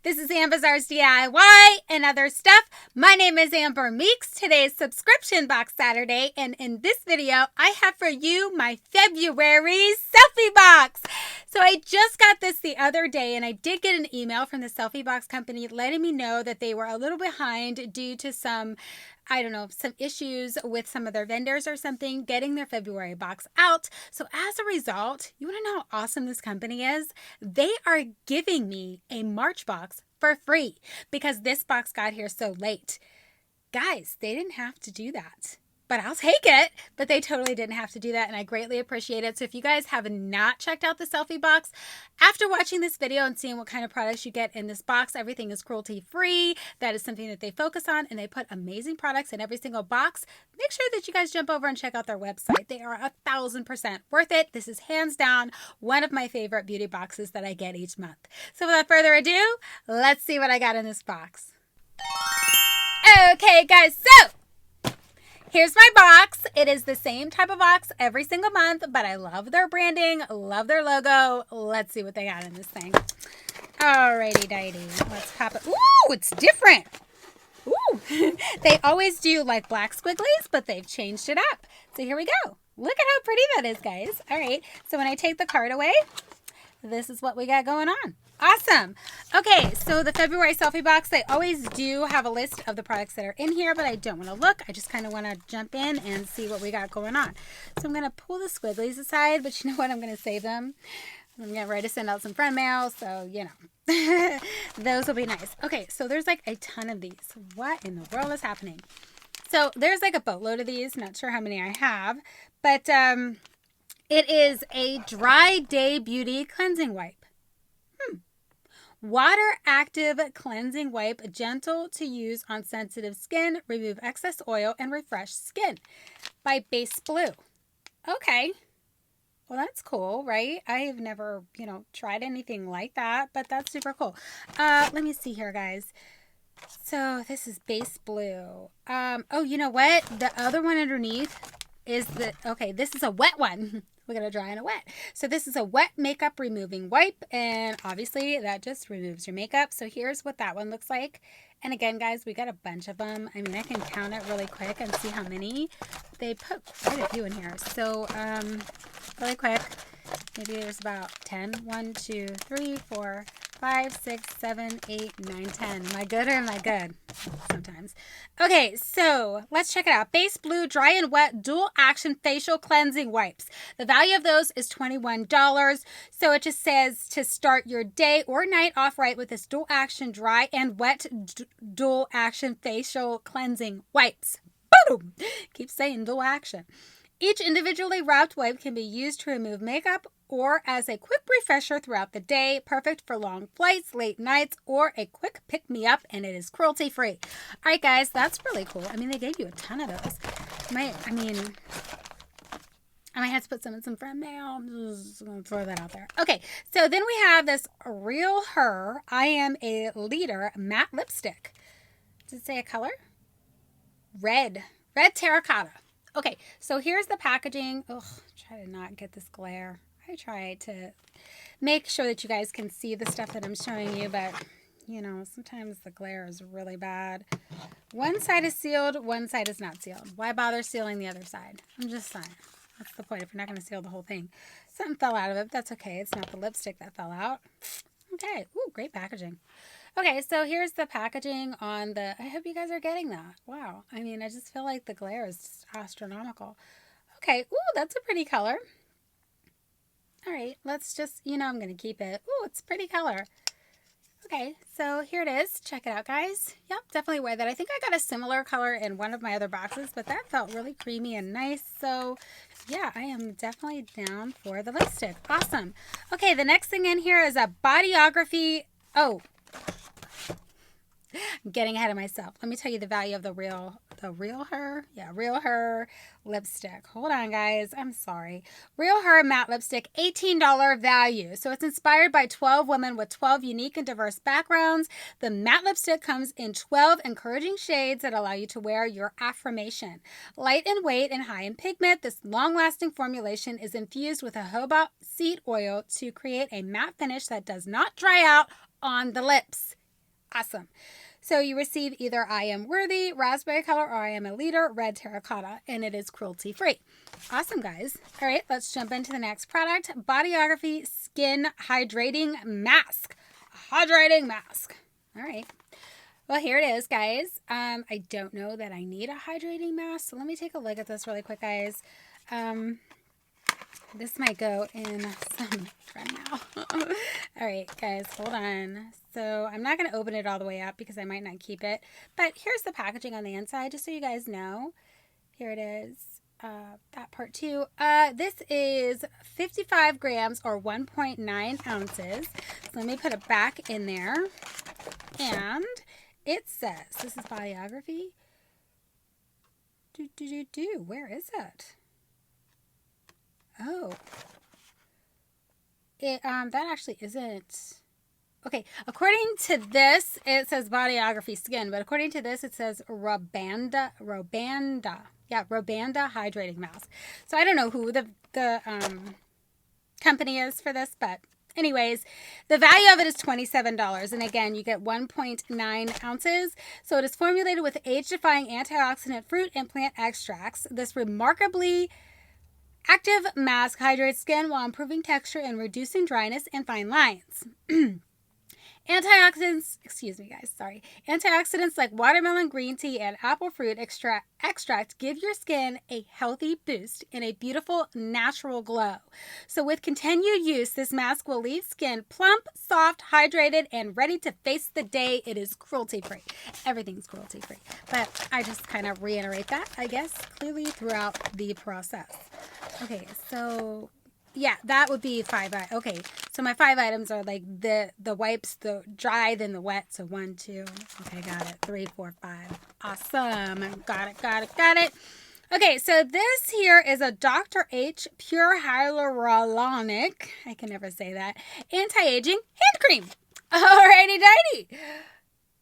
This is Amber's DIY and other stuff. My name is Amber Meeks. Today is Subscription Box Saturday, and in this video, I have for you my February selfie box. So I just got this the other day, and I did get an email from the selfie box company letting me know that they were a little behind due to some issues with some of their vendors or something getting their February box out. So as a result, you want to know how awesome this company is? They are giving me a March box for free because this box got here so late. Guys, they didn't have to do that, but I'll take it. But they totally didn't have to do that, and I greatly appreciate it. So if you guys have not checked out the selfie box, after watching this video and seeing what kind of products you get in this box, everything is cruelty free. That is something that they focus on, and they put amazing products in every single box. Make sure that you guys jump over and check out their website. They are 1,000% worth it. This is hands down one of my favorite beauty boxes that I get each month. So without further ado, let's see what I got in this box. Okay, guys, so here's my box. It is the same type of box every single month, but I love their branding, love their logo. Let's see what they got in this thing. Alrighty, dighty. Let's pop it. Ooh, it's different. Ooh. They always do like black squigglies, but they've changed it up. So here we go. Look at how pretty that is, guys. All right, so when I take the card away, this is what we got going on. Awesome. Okay, so the February selfie box, they always do have a list of the products that are in here, but I don't want to look. I just kind of want to jump in and see what we got going on. So I'm going to pull the squigglies aside, but you know what? I'm going to save them. I'm getting ready to send out some friend mail, so, you know, those will be nice. Okay, so there's like a ton of these. What in the world is happening? So there's like a boatload of these. Not sure how many I have, but it is a Dry Day Beauty Cleansing Wipe. Water active cleansing wipe, gentle to use on sensitive skin, remove excess oil and refresh skin by Base Blue. Okay. Well, that's cool, right? I have never, tried anything like that, but that's super cool. Let me see here, guys. So this is Base Blue. Oh, you know what? The other one underneath is this is a wet one. We're going to dry and a wet. So this is a wet makeup removing wipe, and obviously that just removes your makeup. So here's what that one looks like. And again, guys, we got a bunch of them. I mean, I can count it really quick and see how many. They put quite a few in here. So really quick, maybe there's about 10. 1, 2, 3, 4, 5, 6, 7, 8, 9, 10. Am I good or am I good? Sometimes. Okay, so let's check it out. Base Blue Dry and Wet Dual Action Facial Cleansing Wipes. The value of those is $21. So it just says to start your day or night off right with this dual action dry and wet dual action facial cleansing wipes. Boom! Keep saying dual action. Each individually wrapped wipe can be used to remove makeup or as a quick refresher throughout the day, perfect for long flights, late nights, or a quick pick-me-up, and it is cruelty-free. All right, guys, that's really cool. I mean, they gave you a ton of those. I might have to put some in some friend mail. I'm just going to throw that out there. Okay, so then we have this Real Her I Am a Leader matte lipstick. Does it say a color? Red terracotta. Okay, so here's the packaging. Ugh, try to not get this glare. I try to make sure that you guys can see the stuff that I'm showing you, but, sometimes the glare is really bad. One side is sealed, one side is not sealed. Why bother sealing the other side? I'm just saying. That's the point if you're not going to seal the whole thing. Something fell out of it. That's okay. It's not the lipstick that fell out. Okay. Ooh, great packaging. Okay, so here's the packaging on the... I hope you guys are getting that. Wow. I mean, I just feel like the glare is just astronomical. Okay. Ooh, that's a pretty color. All right, let's just... I'm going to keep it. Ooh, it's a pretty color. Okay, so here it is. Check it out, guys. Yep, definitely wear that. I think I got a similar color in one of my other boxes, but that felt really creamy and nice. So, yeah, I am definitely down for the lipstick. Awesome. Okay, the next thing in here is a Bodyography... Oh, I'm getting ahead of myself. Let me tell you the value of the Real Her? Yeah, Real Her lipstick. Hold on, guys. I'm sorry. Real Her matte lipstick, $18 value. So it's inspired by 12 women with 12 unique and diverse backgrounds. The matte lipstick comes in 12 encouraging shades that allow you to wear your affirmation. Light in weight and high in pigment, this long-lasting formulation is infused with jojoba seed oil to create a matte finish that does not dry out on the lips. Awesome. So you receive either I am worthy, raspberry color, or I am a leader, red terracotta, and it is cruelty free. Awesome, guys. All right, let's jump into the next product. Bodyography Skin Hydrating Mask. Hydrating mask. All right. Well, here it is, guys. I don't know that I need a hydrating mask, so let me take a look at this really quick, guys. This might go in some trend now. All right, guys, hold on. So I'm not going to open it all the way up because I might not keep it. But here's the packaging on the inside, just so you guys know. Here it is. That part too. This is 55 grams or 1.9 ounces. So let me put it back in there. And it says, this is Bodyography. Where is it? Oh. That actually isn't. Okay, according to this, it says Bodyography Skin, but according to this, it says Robanda. Yeah, Robanda Hydrating Mask. So I don't know who the company is for this, but anyways, the value of it is $27. And again, you get 1.9 ounces. So it is formulated with age-defying antioxidant fruit and plant extracts. This remarkably active mask hydrates skin while improving texture and reducing dryness and fine lines. Antioxidants like watermelon green tea and apple fruit extract give your skin a healthy boost and a beautiful natural glow. So with continued use, this mask will leave skin plump, soft, hydrated, and ready to face the day. It is cruelty-free. Everything's cruelty-free. But I just kind of reiterate that, I guess, clearly throughout the process. Okay, so yeah, that would be 5. Okay, so my 5 items are like the wipes, the dry, then the wet. So 1, 2. Okay, got it. 3, 4, 5. Awesome. Got it. Okay, so this here is a Dr. H Pure Hyaluronic. I can never say that. Anti-aging hand cream. Alrighty, dighty.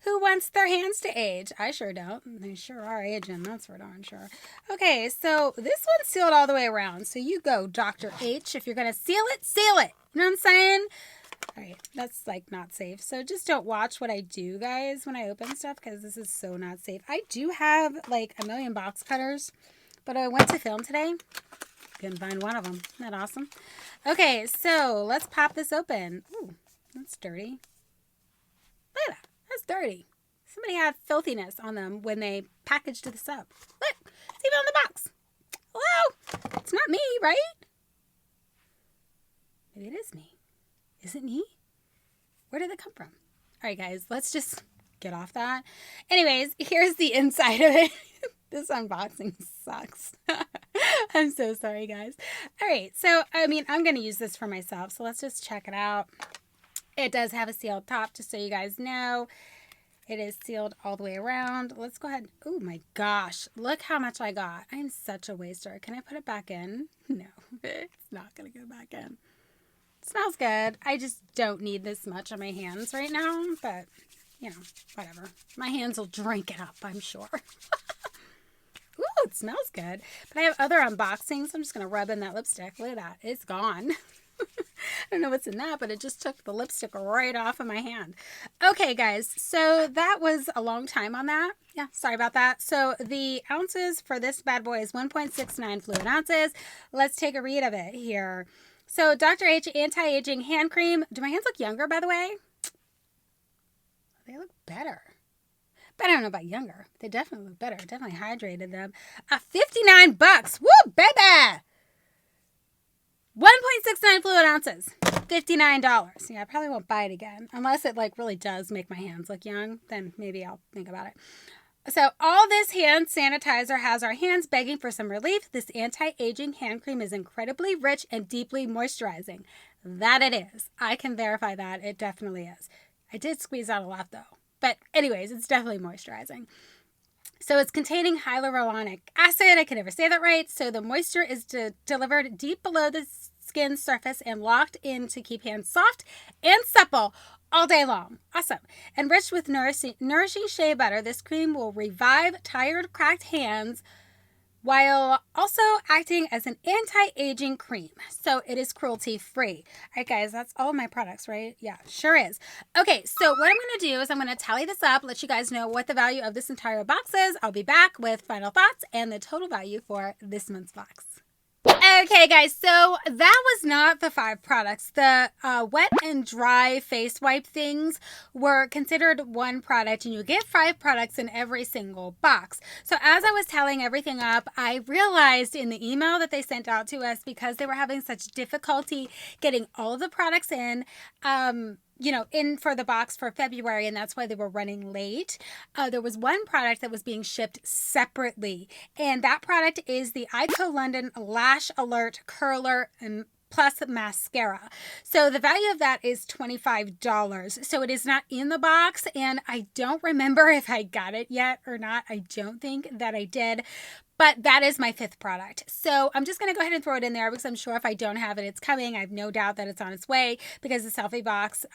Who wants their hands to age? I sure don't. They sure are aging. That's for darn sure. Okay, so this one's sealed all the way around. So you go, Dr. H. If you're going to seal it, seal it. You know what I'm saying? All right, that's like not safe. So just don't watch what I do, guys, when I open stuff because this is so not safe. I do have like a million box cutters, but I went to film today. Couldn't find one of them. Isn't that awesome? Okay, so let's pop this open. Ooh, that's dirty. Look at that. That's dirty. Somebody had filthiness on them when they packaged this up. Look, it's even on the box. Hello? It's not me, right? Maybe it is me. Is it me? Where did it come from? All right, guys, let's just get off that. Anyways, here's the inside of it. This unboxing sucks. I'm so sorry, guys. All right, so, I'm going to use this for myself, so let's just check it out. It does have a sealed top, just so you guys know. It is sealed all the way around. Let's go ahead. Oh my gosh. Look how much I got. I'm such a waster. Can I put it back in? No, it's not going to go back in. It smells good. I just don't need this much on my hands right now, but, you know, whatever. My hands will drink it up, I'm sure. Ooh, it smells good. But I have other unboxings. I'm just going to rub in that lipstick. Look at that. It's gone. I don't know what's in that, but it just took the lipstick right off of my hand. Okay, guys, so that was a long time on that. Yeah, sorry about that. So the ounces for this bad boy is 1.69 fluid ounces. Let's take a read of it here. So Dr. H Anti-Aging Hand Cream. Do my hands look younger, by the way? They look better. But I don't know about younger. They definitely look better. Definitely hydrated them. $59. Woo, baby! 1.69 fluid ounces, $59. Yeah, I probably won't buy it again. Unless it like really does make my hands look young, then maybe I'll think about it. So all this hand sanitizer has our hands begging for some relief. This anti-aging hand cream is incredibly rich and deeply moisturizing. That it is. I can verify that. It definitely is. I did squeeze out a lot though. But anyways, it's definitely moisturizing. So it's containing hyaluronic acid. I can never say that right. So the moisture is delivered deep below the skin surface and locked in to keep hands soft and supple all day long. Awesome. Enriched with nourishing shea butter, this cream will revive tired, cracked hands while also acting as an anti-aging cream. So it is cruelty-free. All right, guys, that's all of my products, right? Yeah, sure is. Okay, so what I'm going to do is I'm going to tally this up, let you guys know what the value of this entire box is. I'll be back with final thoughts and the total value for this month's box. Okay, guys, so that was not the 5 products. The wet and dry face wipe things were considered one product, and you get 5 products in every single box. So as I was tallying everything up, I realized in the email that they sent out to us, because they were having such difficulty getting all of the products in, in for the box for February, and that's why they were running late. There was one product that was being shipped separately, and that product is the Ico London Lash Alert Curler and plus mascara. So the value of that is $25. So it is not in the box, and I don't remember if I got it yet or not. I don't think that I did. But that is my 5th product. So I'm just going to go ahead and throw it in there, because I'm sure if I don't have it, it's coming. I have no doubt that it's on its way, because the selfie box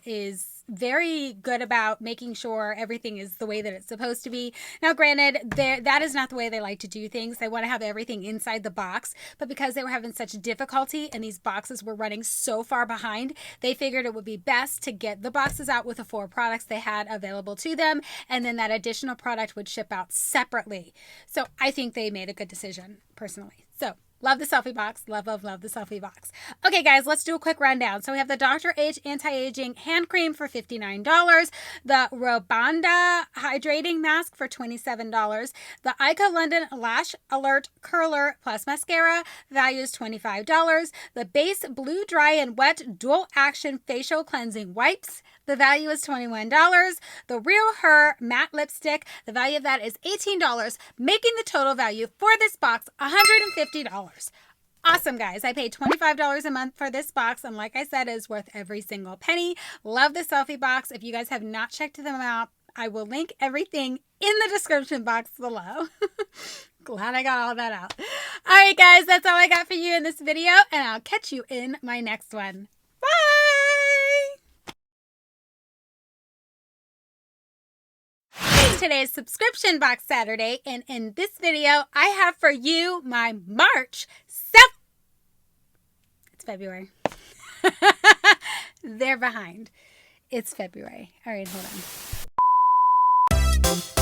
is very good about making sure everything is the way that it's supposed to be. Now, granted, that is not the way they like to do things. They want to have everything inside the box, but because they were having such difficulty and these boxes were running so far behind, they figured it would be best to get the boxes out with the 4 products they had available to them, and then that additional product would ship out separately. So I think they made a good decision, personally. So love the selfie box. Love, love, love the selfie box. Okay, guys, let's do a quick rundown. So we have the Dr. H Anti-Aging Hand Cream for $59. The Robanda Hydrating Mask for $27. The Ica London Lash Alert Curler Plus Mascara, value is $25. The Base Blue Dry and Wet Dual Action Facial Cleansing Wipes, the value is $21. The Real Her Matte Lipstick, the value of that is $18, making the total value for this box $150. Awesome, guys. I paid $25 a month for this box, and like I said, it's worth every single penny. Love the selfie box. If you guys have not checked them out, I will link everything in the description box below. Glad I got all that out. All right, guys, that's all I got for you in this video, and I'll catch you in my next one. Bye! Today's subscription box Saturday, and in this video I have for you my March it's February. They're behind. It's February. All right, hold on.